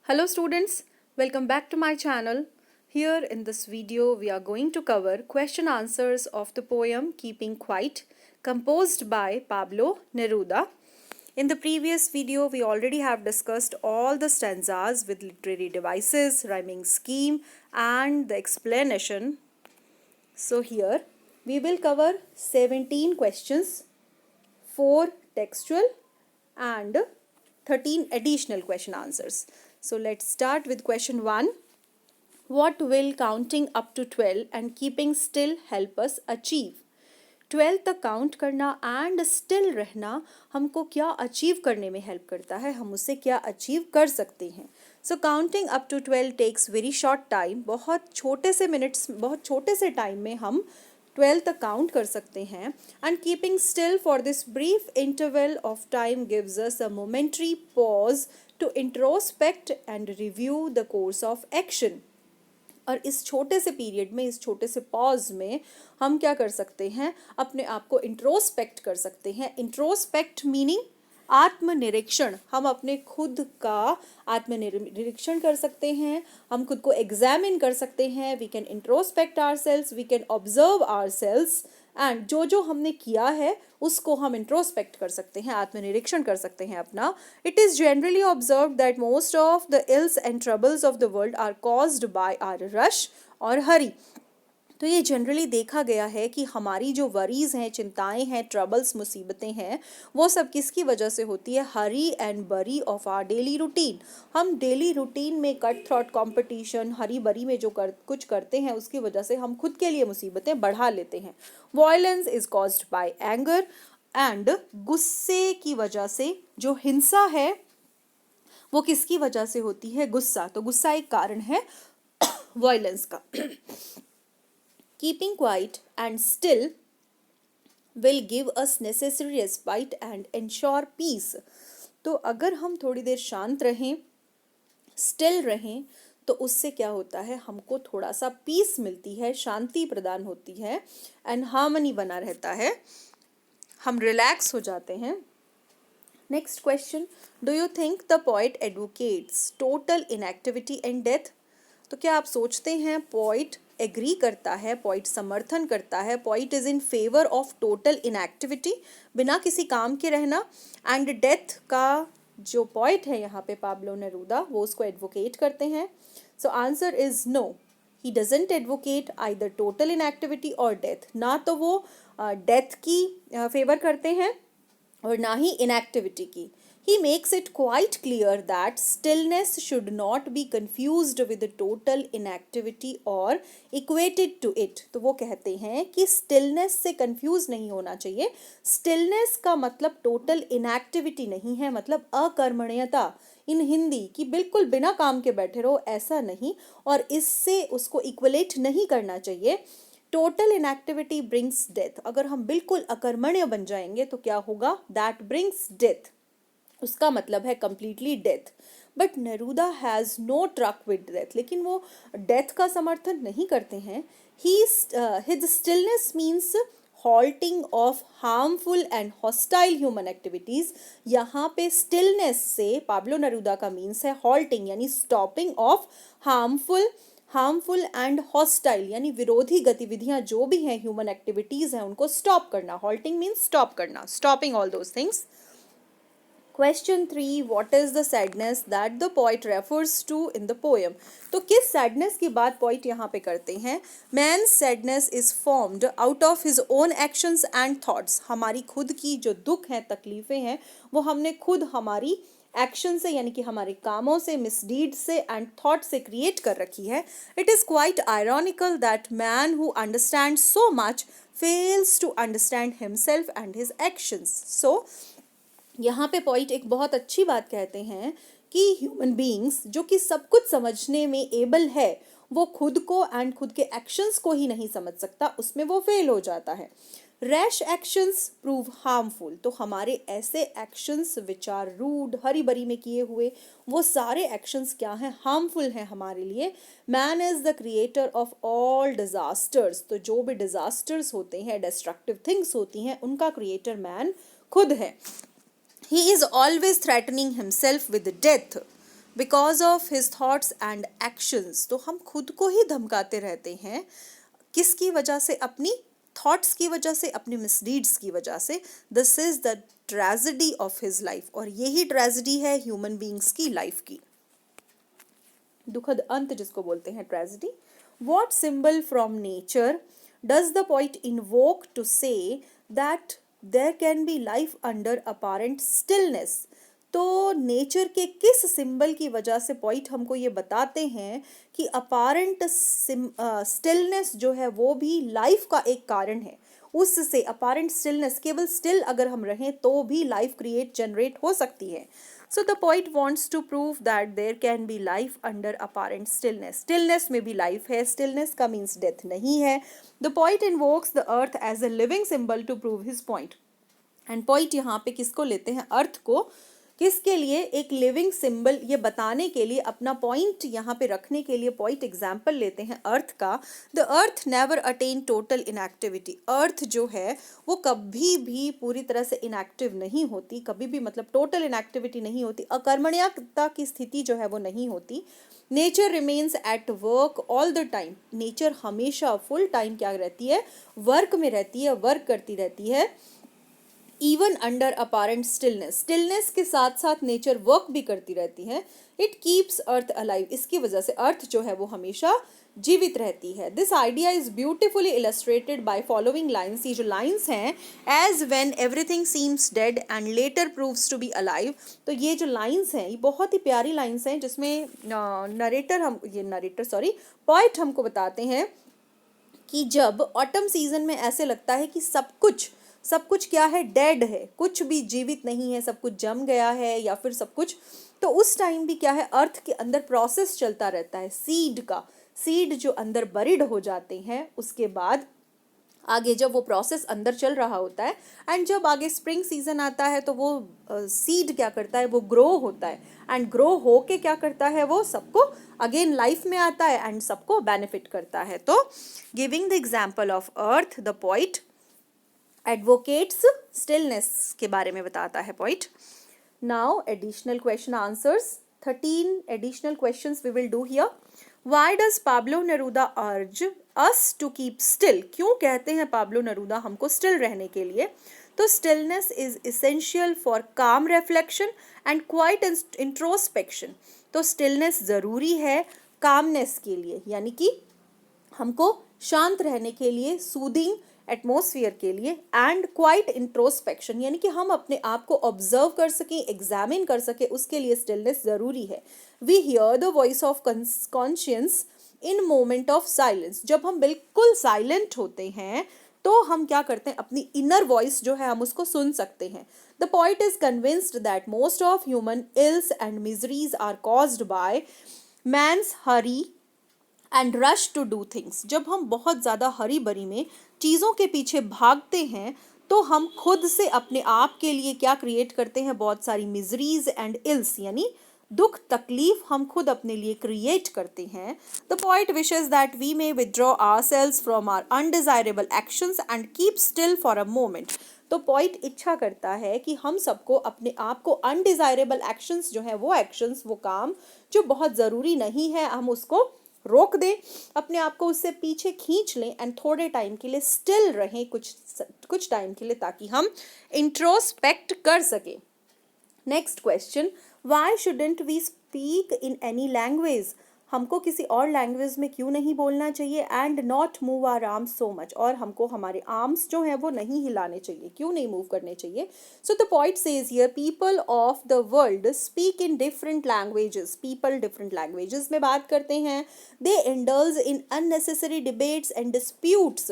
Hello students, welcome back to my channel. Here in this video we are going to cover question answers of the poem Keeping Quiet composed by Pablo Neruda. In the previous video we already have discussed all the stanzas with literary devices, rhyming scheme and the explanation. So here we will cover 17 questions, 4 textual and 13 additional question answers. So let's start with question 1. What will counting up to 12 and keeping still help us achieve? 12 तक count करना and still रहना हमको क्या achieve करने में help करता है, हम उससे क्या अचीव कर सकते हैं. So counting up to 12 takes very short time. बहुत छोटे से मिनट्स, बहुत छोटे से टाइम में हम 12 तक काउंट कर सकते हैं. And keeping still for this brief interval of time gives us a momentary pause to introspect and review the course of action. और इस छोटे से पीरियड में, इस छोटे से पॉज में हम क्या कर सकते हैं, अपने आप को इंट्रोस्पेक्ट कर सकते हैं. इंट्रोस्पेक्ट मीनिंग आत्मनिरीक्षण. हम अपने खुद का आत्मनिरीक्षण कर सकते हैं, हम खुद को एग्जामिन कर सकते हैं. We can introspect ourselves, we can observe ourselves and जो हमने किया है उसको हम इंट्रोस्पेक्ट कर सकते हैं, आत्मनिरीक्षण कर सकते हैं अपना. It is generally observe that most of the ills and troubles of the world are caused by our rush और हरी. तो ये जनरली देखा गया है कि हमारी जो वरीज़ हैं, चिंताएं हैं, ट्रबल्स, मुसीबतें हैं, वो सब किसकी वजह से होती है? हरी एंड बरी ऑफ आर डेली रूटीन. हम डेली रूटीन में कट थ्रॉट कॉम्पिटिशन, हरी बरी में जो कुछ करते हैं उसकी वजह से हम खुद के लिए मुसीबतें बढ़ा लेते हैं. Violence is caused by anger and गुस्से की वजह से जो हिंसा है वो किसकी वजह से होती है? गुस्सा. तो गुस्सा एक कारण है वॉयलेंस का. Keeping quiet and still will give us necessary respite and ensure peace. तो अगर हम थोड़ी देर शांत रहें, स्टिल रहें, तो उससे क्या होता है? हमको थोड़ा सा पीस मिलती है, शांति प्रदान होती है एंड हार्मनी बना रहता है, हम रिलैक्स हो जाते हैं. Next question. Do you think the poet advocates total inactivity and death? तो क्या आप सोचते हैं पोइट एग्री करता है, पोइट समर्थन करता है, poet is in favour of total inactivity, बिना किसी काम के रहना, एंड डेथ का जो पोइट है यहाँ पे पाब्लो नेरूदा, वो उसको एडवोकेट करते हैं? So answer is no. He doesn't advocate either total inactivity और डेथ. ना तो वो डेथ की फेवर करते हैं और ना ही इनएक्टिविटी की. He makes it quite clear that stillness should not be confused with total inactivity or equated to it. तो वो कहते हैं कि stillness से confuse नहीं होना चाहिए. Stillness का मतलब total inactivity नहीं है, मतलब अकर्मण्यता इन हिंदी कि बिल्कुल बिना काम के बैठे रहो, ऐसा नहीं. और इससे उसको equate नहीं करना चाहिए. Total inactivity brings death. अगर हम बिल्कुल अकर्मण्य बन जाएंगे तो क्या होगा? That brings death. उसका मतलब है completely death. But Neruda has no truck with death. लेकिन वो डेथ का समर्थन नहीं करते हैं. His stillness means halting of harmful and hostile human activities. यहाँ पे स्टिलनेस से पाब्लो नेरूदा का मीन्स है हॉल्टिंग, यानी stopping of harmful and hostile, यानी विरोधी गतिविधियां जो भी हैं, ह्यूमन एक्टिविटीज़ हैं, उनको स्टॉप करना. हॉल्टिंग मीन्स स्टॉप करना, stopping all those things. Question 3. What is the sadness that the poet refers to in the poem? तो किस sadness की बात poet यहाँ पे करते हैं? Man's sadness is formed out of his own actions and thoughts. हमारी खुद की जो दुख हैं, तकलीफ़ें हैं, वो हमने खुद हमारी एक्शन से, यानी कि हमारे कामों से, मिसडीड से एंड थॉट से क्रिएट कर रखी है. It is quite ironical that man who understand so much fails to understand himself and his actions. So यहाँ पे पॉइंट एक बहुत अच्छी बात कहते हैं कि ह्यूमन बीइंग्स जो कि सब कुछ समझने में एबल है, वो खुद को एंड खुद के एक्शंस को ही नहीं समझ सकता, उसमें वो फेल हो जाता है. Rash actions prove harmful. तो हमारे ऐसे एक्शंस विच आर रूड, हरी बरी में किए हुए, वो सारे एक्शंस क्या हैं? हार्मफुल हैं हमारे लिए. Man is the creator of all disasters. तो जो भी डिजास्टर्स होते हैं, डिस्ट्रक्टिव थिंग्स होती हैं, उनका क्रिएटर मैन खुद है. He is always threatening himself with death. Because of his thoughts and actions. तो हम खुद को ही धमकाते रहते हैं, किसकी वजह से? अपनी थॉट्स की वजह से, अपनी मिसडीड्स की वजह से। This is the tragedy of his life, और यही ट्रेजेडी है ह्यूमन बींग्स की लाइफ की, दुखद अंत जिसको बोलते हैं tragedy. What symbol from nature does the poet invoke to say that there can be life under apparent stillness? तो नेचर के किस सिंबल की वजह से पॉइंट हमको ये बताते हैं कि अपारेंट स्टिलनेस जो है वो भी लाइफ का एक कारण है। उससे अपारेंट स्टिलनेस, केवल स्टिल अगर हम रहें तो भी लाइफ क्रिएट जनरेट हो सकती है। So the poet wants to prove that there can be life under apparent stillness. Stillness में भी life है, stillness का means death नहीं है। The poet invokes the earth as a living symbol to prove his point. And poet यहाँ पे किसको लेते हैं? अर्थ को। किसके लिए? एक लिविंग सिंबल, ये बताने के लिए, अपना पॉइंट यहाँ पे रखने के लिए पॉइंट एग्जाम्पल लेते हैं अर्थ का। The earth never attain total inactivity. Earth जो है वो कभी भी पूरी तरह से इनएक्टिव नहीं होती, कभी भी मतलब टोटल इनएक्टिविटी नहीं होती, अकर्मण्यता की स्थिति जो है वो नहीं होती। Nature remains at work all the time. Nature हमेशा फुल टाइम क्या रहती है? वर्क में रहती है, वर्क करती रहती है। Even under apparent stillness, stillness के साथ साथ नेचर वर्क भी करती रहती है। इट कीप्स अर्थ अलाइव, इसकी वजह से अर्थ जो है वो हमेशा जीवित रहती है। This idea is beautifully illustrated by following lines. ये जो लाइन्स हैं, as when everything seems dead and later proves to be alive. तो ये जो लाइन्स हैं ये बहुत ही प्यारी लाइन्स हैं, जिसमें पोएट हमको बताते हैं कि जब ऑटम सीजन में ऐसे लगता है कि सब कुछ क्या है? डेड है, कुछ भी जीवित नहीं है, सब कुछ जम गया है या फिर सब कुछ, तो उस टाइम भी क्या है? अर्थ के अंदर प्रोसेस चलता रहता है सीड का। सीड जो अंदर बरीड हो जाते हैं, उसके बाद आगे जब वो प्रोसेस अंदर चल रहा होता है, एंड जब आगे स्प्रिंग सीजन आता है तो वो सीड क्या करता है? वो ग्रो होता है, एंड ग्रो होके क्या करता है? वो सबको अगेन लाइफ में आता है एंड सबको बेनिफिट करता है। तो giving the example of earth, the poet advocates stillness के बारे में बताता है poet. Now additional question answers, 13 additional questions we will do here. Why does Pablo Neruda urge us to keep still? क्यों कहते हैं पाब्लो नेरूदा हमको still रहने के लिए? तो स्टिलनेस इज इसेंशियल फॉर काम रिफ्लेक्शन एंड क्वाइट इंट्रोस्पेक्शन। तो स्टिलनेस ज़रूरी है कामनेस के लिए, यानी कि हमको शांत रहने के लिए, सूदिंग एटमॉस्फेयर के लिए, एंड क्वाइट इंट्रोस्पेक्शन, यानी कि हम अपने आप को ऑब्जर्व कर सकें, एग्जामिन कर सकें, उसके लिए स्टिलनेस ज़रूरी है। We hear the voice of conscience in moment of silence. जब हम बिल्कुल साइलेंट होते हैं तो हम क्या करते हैं? अपनी इनर वॉइस जो है हम उसको सुन सकते हैं। The poet is convinced that most of human ills and miseries are caused by man's hurry and rush to do things. जब हम बहुत ज़्यादा हरी बरी में चीज़ों के पीछे भागते हैं तो हम खुद से अपने आप के लिए क्या क्रिएट करते हैं? बहुत सारी मिजरीज एंड इल्स, यानी दुख तकलीफ हम खुद अपने लिए क्रिएट करते हैं। The poet wishes that we may withdraw ourselves from our undesirable actions and keep still for a moment. तो पोइट इच्छा करता है कि हम सबको अपने आप को अनडिजायरेबल एक्शंस जो है वो एक्शंस, वो काम जो बहुत ज़रूरी नहीं है, हम उसको रोक दें, अपने आप को उससे पीछे खींच लें एंड थोड़े टाइम के लिए स्टिल रहें, कुछ टाइम के लिए, ताकि हम इंट्रोस्पेक्ट कर सकें। Next question, why shouldn't we speak in any language? हमको किसी और लैंग्वेज में क्यों नहीं बोलना चाहिए? And not move our arms so much, और हमको हमारे आर्म्स जो हैं वो नहीं हिलाने चाहिए, क्यों नहीं मूव करने चाहिए? So the poet says here, people of the world speak in different languages. People different languages में बात करते हैं। They indulge in unnecessary debates and disputes.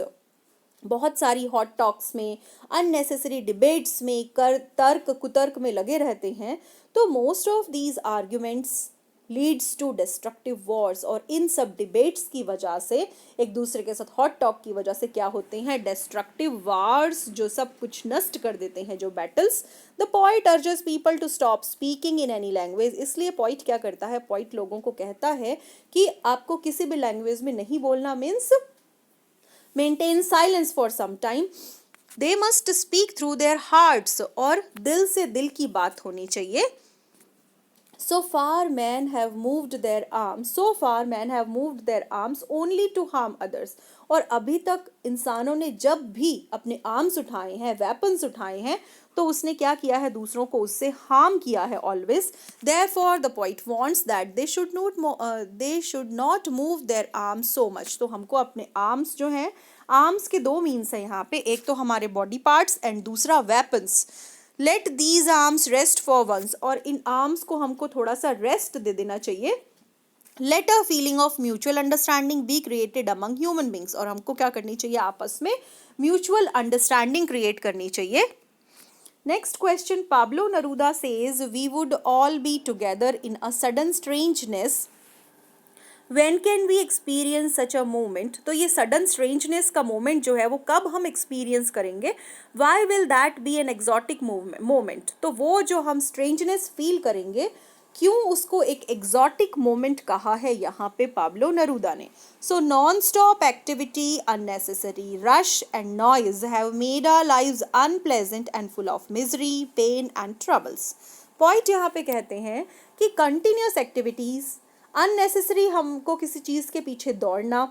बहुत सारी हॉट टॉक्स में, अननेसेसरी डिबेट्स में, तर्क कुतर्क में लगे रहते हैं। तो most of these arguments leads to destructive wars, और इन सब डिबेट्स की वजह से, एक दूसरे के साथ हॉट टॉक की वजह से क्या होते हैं? डिस्ट्रक्टिव वॉर्स, जो सब कुछ नष्ट कर देते हैं, जो battles. The poet urges people to stop speaking in any language. इसलिए पोइट क्या करता है? पोइट लोगों को कहता है कि आपको किसी भी लैंग्वेज में नहीं बोलना, means maintain silence for some time. They must speak through their hearts, और दिल से दिल की बात होनी चाहिए। So far men have moved their arms, so far men have moved their arms only to harm others. और अभी तक इंसानों ने जब भी अपने आर्म्स उठाए हैं, वेपन्स उठाए हैं, तो उसने क्या किया है, दूसरों को उससे हार्म किया है always. Therefore the poet wants that they should not move their arms so much. तो हमको अपने आर्म्स जो हैं, आर्म्स के दो मीन्स है यहाँ पे, एक तो हमारे बॉडी पार्ट्स एंड दूसरा weapons. Let these arms rest for once. और इन आर्म्स को हमको थोड़ा सा रेस्ट दे देना चाहिए. Let a feeling of mutual understanding be created among human beings. और हमको क्या करनी चाहिए, आपस में म्यूचुअल अंडरस्टैंडिंग क्रिएट करनी चाहिए. Next question, Pablo Neruda says we would all be together in a sudden strangeness. When can we experience such a moment? तो ये sudden strangeness का moment जो है वो कब हम experience करेंगे? Why will that be an exotic moment? तो वो जो हम strangeness feel करेंगे, क्यों उसको एक exotic moment कहा है यहाँ पे पाब्लो नरूदा ने? So non-stop activity, unnecessary rush and noise have made our lives unpleasant and full of misery, pain and troubles. Point यहाँ पे कहते हैं कि continuous activities, अननेसेसरी हमको किसी चीज़ के पीछे दौड़ना,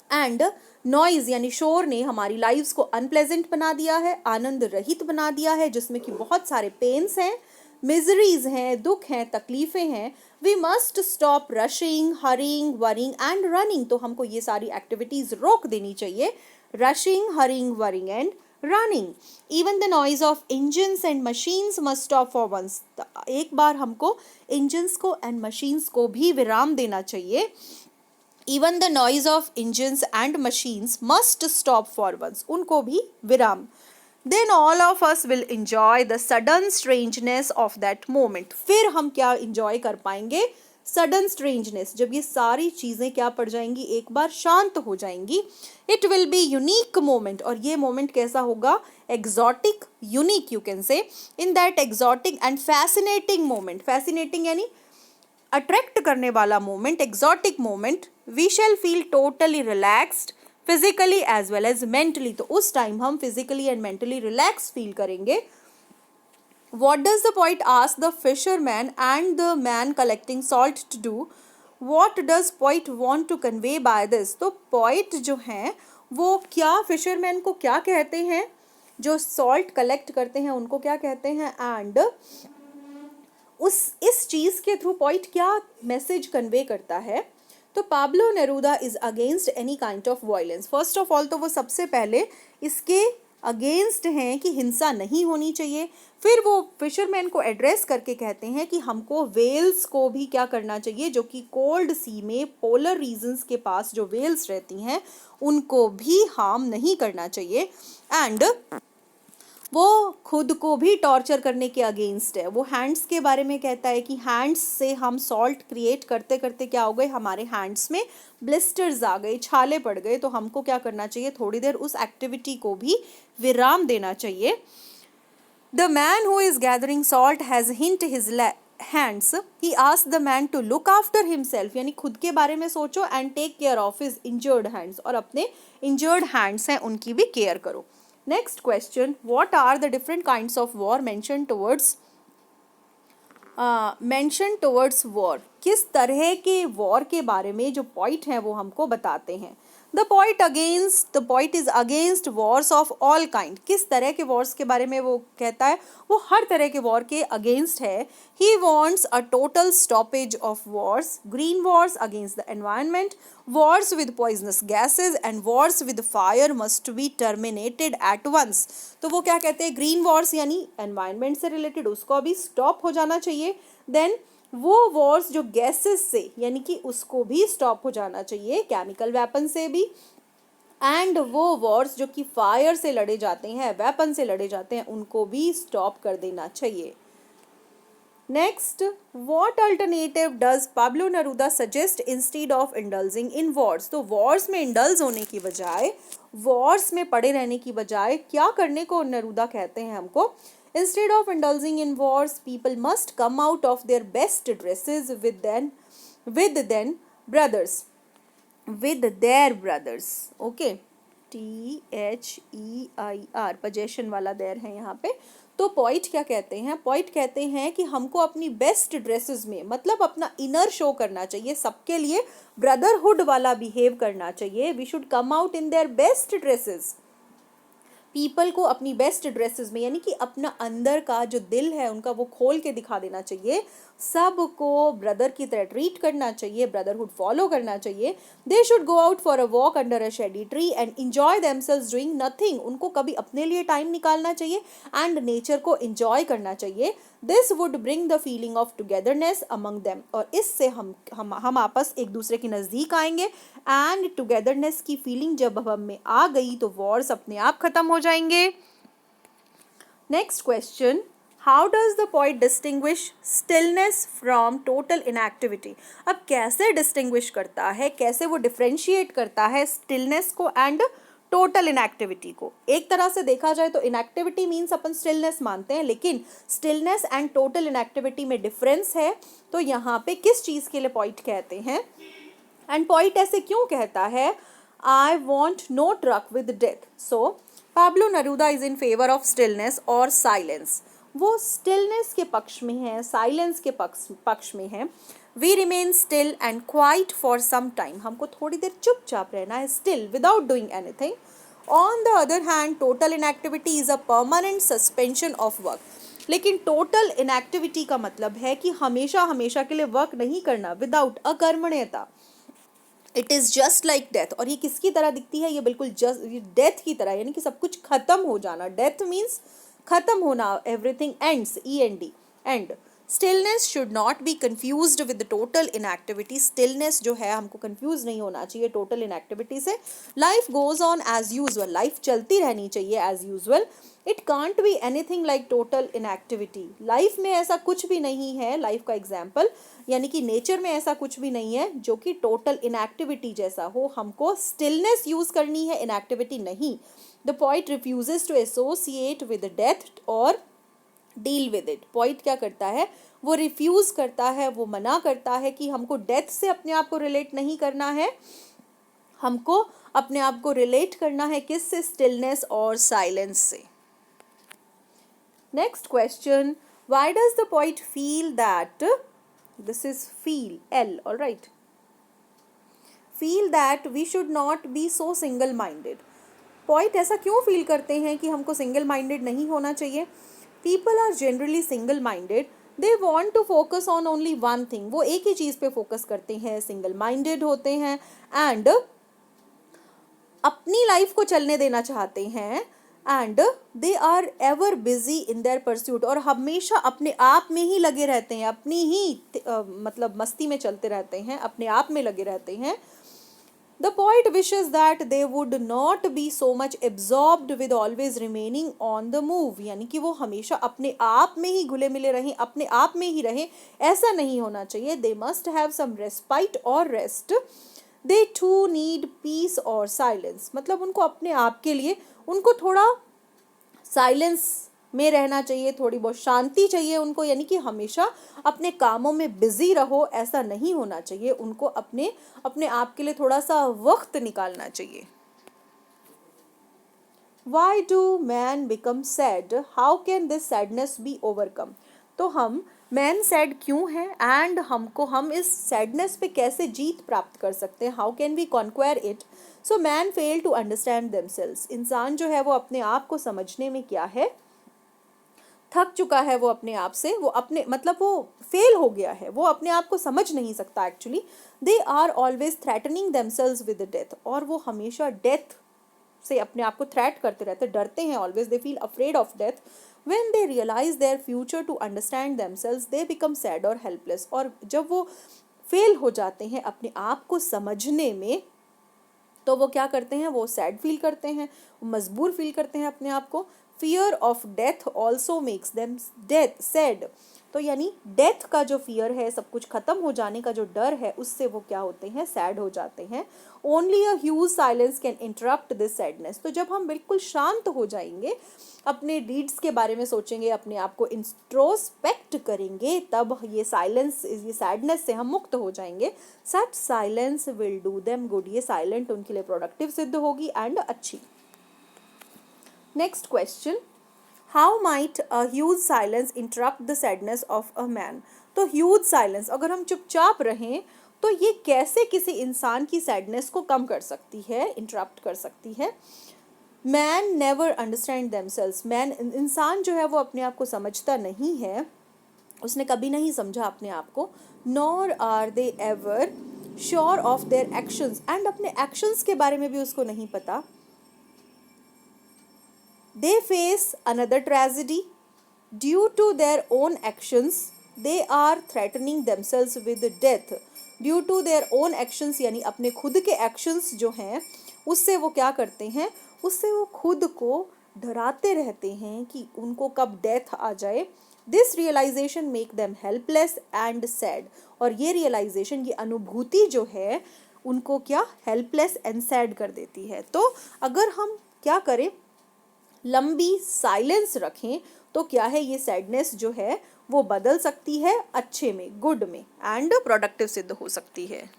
एंड नॉइज़ यानी शोर ने हमारी लाइफ्स को अनप्लेजेंट बना दिया है, आनंद रहित बना दिया है, जिसमें कि बहुत सारे पेन्स हैं, मिजरीज हैं, दुख हैं, तकलीफ़ें हैं. We must stop rushing, hurrying, worrying and running. तो हमको ये सारी एक्टिविटीज़ रोक देनी चाहिए. Rushing, hurrying, worrying and running. Even the noise of engines and machines must stop for once. एक बार हमको engines को and machines को भी विराम देना चाहिए. Even the noise of engines and machines must stop for once. उनको भी विराम. Then all of us will enjoy the sudden strangeness of that moment. फिर हम क्या enjoy कर पाएंगे? सडन स्ट्रेंजनेस, जब ये सारी चीज़ें क्या पड़ जाएंगी, एक बार शांत हो जाएंगी. It will be unique moment. और ये मोमेंट कैसा होगा, exotic, unique you can say. In that exotic and fascinating moment, fascinating यानी अट्रैक्ट करने वाला मोमेंट, exotic moment, we shall feel totally relaxed physically as well as mentally. तो उस टाइम हम physically and mentally relax feel करेंगे. What does the poet ask the fisherman and the man collecting salt to do? What does poet want to convey by this? तो poet जो हैं वो क्या fisherman को क्या कहते हैं, जो salt collect करते हैं उनको क्या कहते हैं, and इस चीज़ के थ्रू poet क्या मैसेज कन्वे करता है. तो Pablo Neruda is against any kind of violence. First of all तो वो सबसे पहले इसके अगेंस्ट हैं कि हिंसा नहीं होनी चाहिए. फिर वो फिशरमैन को एड्रेस करके कहते हैं कि हमको वेल्स को भी क्या करना चाहिए, जो कि कोल्ड सी में पोलर रीजन्स के पास जो वेल्स रहती हैं उनको भी हार्म नहीं करना चाहिए. एंड वो खुद को भी टॉर्चर करने के अगेंस्ट है. वो हैंड्स के बारे में कहता है कि हैंड्स से हम सॉल्ट क्रिएट करते करते क्या हो गए, हमारे हैंड्स में ब्लिस्टर्स आ गए, छाले पड़ गए. तो हमको क्या करना चाहिए, थोड़ी देर उस एक्टिविटी को भी विराम देना चाहिए. The man who is gathering salt has hint his hands, he asked the man to look after himself, यानी खुद के बारे में सोचो and take care of his injured hands. और अपने इंजर्ड हैंड्स हैं उनकी भी केयर करो. Next question, what are the different kinds of war mentioned towards war? किस तरह के war के बारे में जो point है वो हमको बताते हैं. The poet is against wars of all kind. किस तरह के wars के बारे में वो कहता है, वो हर तरह के war के against है. He wants a total stoppage of wars, green wars against the environment, wars with poisonous gases and wars with fire must be terminated at once. तो वो क्या कहते हैं, green wars यानी environment से related, उसको अभी stop हो जाना चाहिए. Then वो वॉर्स जो गैसेस से यानी कि उसको भी स्टॉप हो जाना चाहिए, केमिकल वेपन से भी. एंड वो वॉर्स जो कि फायर से लड़े जाते हैं, वेपन से लड़े जाते हैं, उनको भी स्टॉप कर देना चाहिए. Next, what alternative does Pablo Neruda suggest instead of indulging in Wars. तो वॉर्स में इंडल्ज होने की बजाय, वॉर्स में पड़े रहने की बजाय क्या करने को नेरूदा कहते हैं हमको. Instead of indulging in wars, people must come out of their best dresses with their brothers. Okay, THEIR possession वाला there है यहाँ पे. तो पॉइट क्या कहते हैं, पॉइट कहते हैं कि हमको अपनी बेस्ट ड्रेसेस में, मतलब अपना इनर शो करना चाहिए, सबके लिए ब्रदरहुड वाला बिहेव करना चाहिए। We should come out in their best dresses. People को अपनी बेस्ट ड्रेसेस में, यानी कि अपना अंदर का जो दिल है उनका वो खोल के दिखा देना चाहिए। सबको ब्रदर की तरह ट्रीट करना चाहिए, ब्रदरहुड फॉलो करना चाहिए। They should go out for a walk under a shady tree and enjoy themselves doing nothing. उनको कभी अपने लिए टाइम निकालना चाहिए एंड नेचर को इंजॉय करना चाहिए। This would bring the feeling of togetherness among them, और इससे हम आपस एक दूसरे के नज़दीक आएंगे। एंड टुगेदरनेस की फीलिंग जब हम में आ गई तो वॉर्स अपने आप खत्म हो जाएंगे। Next question, how does the poet distinguish stillness from total inactivity. अब कैसे डिस्टिंग्विश करता है, कैसे वो डिफ्रेंशिएट करता है स्टिलनेस को एंड टोटल इनएक्टिविटी को। एक तरह से देखा जाए तो इनएक्टिविटी मीन्स अपन स्टिलनेस मानते हैं, लेकिन स्टिलनेस एंड टोटल इनएक्टिविटी में डिफरेंस है। तो यहाँ पे किस चीज़ के लिए पॉइंट कहते हैं, एंड पॉइंट ऐसे क्यों कहता है, I want no truck with death. So Pablo Neruda is in favour of stillness और साइलेंस। वो स्टिलनेस के पक्ष में है, साइलेंस के पक्ष में है। We remain still and quiet for some time. हमको थोड़ी देर चुपचाप रहना है, still without doing anything. On the other hand total inactivity is a permanent suspension of work. लेकिन टोटल इनएक्टिविटी का मतलब है कि हमेशा हमेशा के लिए वर्क नहीं करना, विदाउट अकर्मण्यता। It is just like death. और ये किसकी तरह दिखती है, ये बिल्कुल जस्ट डेथ की तरह, यानी कि सब कुछ खत्म हो जाना। डेथ मीन्स खत्म होना, everything ends, END, end. Stillness should not be confused with total inactivity. Stillness जो है हमको कन्फ्यूज नहीं होना चाहिए टोटल इनएक्टिविटी से। Life goes on as usual, life चलती रहनी चाहिए as usual. It can't be anything like total inactivity. Life में ऐसा कुछ भी नहीं है, लाइफ का एग्जाम्पल यानी कि नेचर में ऐसा कुछ भी नहीं है जो कि टोटल इनएक्टिविटी जैसा हो। हमको स्टिलनेस यूज करनी है, इनएक्टिविटी नहीं। The point refuses to associate with death और डील विद इट। पॉइंट क्या करता है, वो रिफ्यूज करता है, वो मना करता है कि हमको डेथ से अपने आप को रिलेट नहीं करना है, हमको अपने आप को रिलेट करना है किससे, स्टिलनेस और साइलेंस से। Next question, why does the point feel that, this is feel, L, all right, feel that we should not be so single minded। Point ऐसा क्यों फील करते हैं कि हमको सिंगल माइंडेड नहीं होना चाहिए। People are generally single minded, they want to focus on only one thing. वो एक ही चीज़ पे फोकस करते हैं, सिंगल माइंडेड होते हैं एंड अपनी लाइफ को चलने देना चाहते हैं। And they are ever busy in their pursuit, और हमेशा अपने आप में ही लगे रहते हैं, अपनी ही मतलब मस्ती में चलते रहते हैं, अपने आप में लगे रहते हैं। The poet wishes that they would not be so much absorbed with always remaining on the move। यानी कि वो हमेशा अपने आप में ही घुले मिले रहें, अपने आप में ही रहें, ऐसा नहीं होना चाहिए। They must have some respite or rest। They too need peace or silence। मतलब उनको अपने आप के लिए उनको थोड़ा साइलेंस में रहना चाहिए, थोड़ी बहुत शांति चाहिए उनको, यानी कि हमेशा अपने कामों में बिजी रहो, ऐसा नहीं होना चाहिए। उनको अपने अपने आप के लिए थोड़ा सा वक्त निकालना चाहिए। Why do man become sad? How can this sadness be overcome? तो हम मैन सैड क्यों है एंड हम इस सैडनेस पे कैसे जीत प्राप्त कर सकते हैं, how can we conquer it. So man fail to understand themselves. इंसान जो है वो अपने आप को समझने में क्या है, थक चुका है वो अपने आप से, वो अपने मतलब वो फेल हो गया है, वो अपने आप को समझ नहीं सकता actually. They are always threatening themselves with death. और वो हमेशा डेथ से अपने आप को थ्रेट करते रहते, डरते हैं always. They feel afraid of death. When they realize their future to understand themselves they become sad और हेल्पलेस। और जब वो फेल हो जाते हैं अपने आप को समझने में, तो वो क्या करते हैं, वो सैड फील करते हैं, मजबूर फील करते हैं अपने आप को। Fear of death also makes them death sad. तो यानी डेथ का जो फियर है, सब कुछ खत्म हो जाने का जो डर है, उससे वो क्या होते हैं, सैड हो जाते हैं। Only a huge silence can interrupt this sadness. तो जब हम बिल्कुल शांत हो जाएंगे, अपने डीड्स के बारे में सोचेंगे, अपने आप को इंट्रोस्पेक्ट करेंगे, तब ये साइलेंस, ये सैडनेस से हम मुक्त हो जाएंगे। Such silence will do them good. ये साइलेंट उनके लिए प्रोडक्टिव सिद्ध होगी एंड अच्छी। Next question, how might a huge silence interrupt the sadness of a man. तो ह्यूज साइलेंस, अगर हम चुपचाप रहें तो ये कैसे किसी इंसान की सैडनेस को कम कर सकती है, इंटरप्ट कर सकती है। Man never understand themselves, man इंसान जो है वो अपने आप को समझता नहीं है, उसने कभी नहीं समझा अपने आप को। Nor are they ever sure of their actions, and अपने एक्शंस के बारे में भी उसको नहीं पता। They face another tragedy due to their own actions, they are threatening themselves with death. Due to their own actions यानी अपने खुद के एक्शंस जो हैं उससे वो क्या करते हैं, उससे वो खुद को डराते रहते हैं कि उनको कब डेथ आ जाए। This realization make them helpless and sad, और ये रियलाइजेशन, ये अनुभूति जो है उनको क्या हेल्पलेस एंड सैड कर देती है। तो अगर हम क्या करें, लंबी साइलेंस रखें तो क्या है, ये सैडनेस जो है वो बदल सकती है अच्छे में, गुड में, एंड प्रोडक्टिव सिद्ध हो सकती है।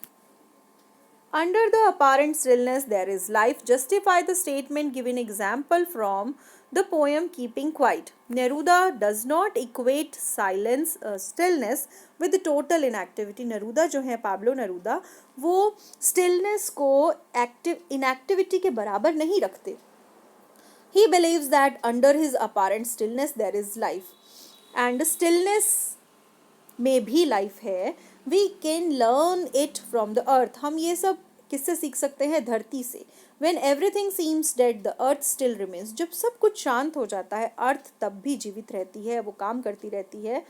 Under the apparent stillness there is life. Justify the statement given example from the poem Keeping Quiet. Neruda does not equate silence, stillness with total inactivity. Neruda जो है, पाब्लो नेरूदा, वो stillness को inactivity के बराबर नहीं रखते। He believes that under his apparent stillness there is life. And stillness में भी लाइफ है। We can learn it from the earth, हम ये सब किससे सीख सकते हैं, धरती से। When everything seems dead the earth still remains, जब सब कुछ शांत हो जाता है अर्थ तब भी जीवित रहती है, वो काम करती रहती है।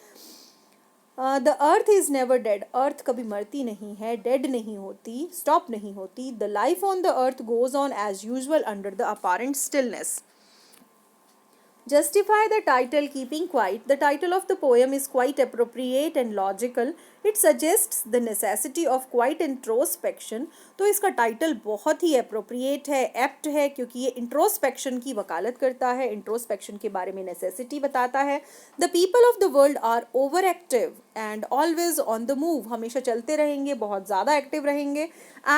The earth is never dead, earth कभी मरती नहीं है, डेड नहीं होती, स्टॉप नहीं होती। The life on the earth goes on as usual under the apparent stillness. Justify the title Keeping Quiet. The title of the poem is quite appropriate and logical. It suggests the necessity of quiet introspection. तो इसका title बहुत ही appropriate है, apt है, क्योंकि ये introspection की वकालत करता है, introspection के बारे में necessity बताता है। The people of the world are overactive and always on the move. हमेशा चलते रहेंगे, बहुत ज़्यादा एक्टिव रहेंगे,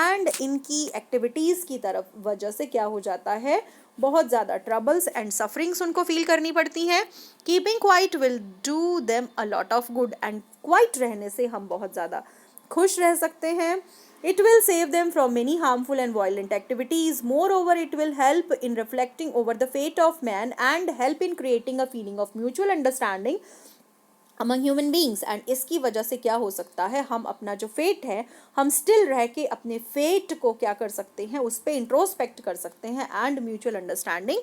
and इनकी एक्टिविटीज़ की तरफ वजह से क्या हो जाता है, बहुत ज़्यादा ट्रबल्स एंड सफरिंग्स उनको फील करनी पड़ती हैं। Keeping quiet will do them a lot of good, and quiet रहने से हम बहुत ज़्यादा खुश रह सकते हैं। It will save them from many harmful and violent activities. Moreover it will help in reflecting over the fate of man and help in creating a feeling of mutual understanding among human beings. And इसकी वजह से क्या हो सकता है, हम अपना जो फेट है, हम स्टिल रह के अपने फेट को क्या कर सकते हैं, उस पर इंट्रोस्पेक्ट कर सकते हैं एंड म्यूचुअल अंडरस्टैंडिंग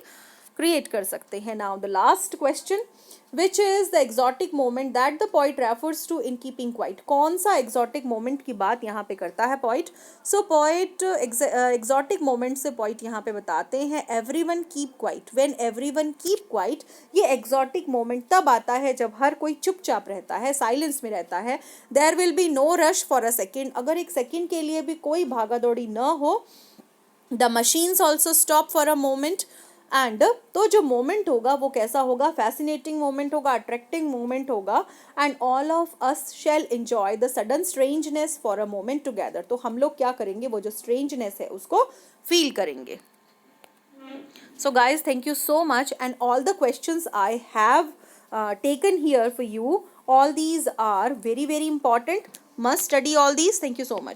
क्रिएट कर सकते हैं। Now the last question, which is the exotic moment that the poet refers to in keeping quiet. कौन सा एग्जॉटिक मोमेंट की बात यहाँ पे करता है पोइट। सो पोइट एग्जॉटिक मोमेंट से पोइट यहाँ पे बताते हैं everyone keep quiet. When everyone keep quiet, ये एग्जॉटिक मोमेंट तब आता है जब हर कोई चुपचाप रहता है, साइलेंस में रहता है। There will be no rush for a second, अगर एक सेकेंड के लिए भी कोई भागा दौड़ी न हो। The machines also stop for a moment, and तो जो मोमेंट होगा वो कैसा होगा, फैसिनेटिंग मोमेंट होगा, अट्रैक्टिंग मोमेंट होगा। And all of us shall enjoy the sudden strangeness for a moment together, तो हम लोग क्या करेंगे, वो जो स्ट्रेंजनेस है उसको फील करेंगे। So guys, thank you so much, and all the questions I have taken here for you, all these are very very important, must study all these. Thank you so much.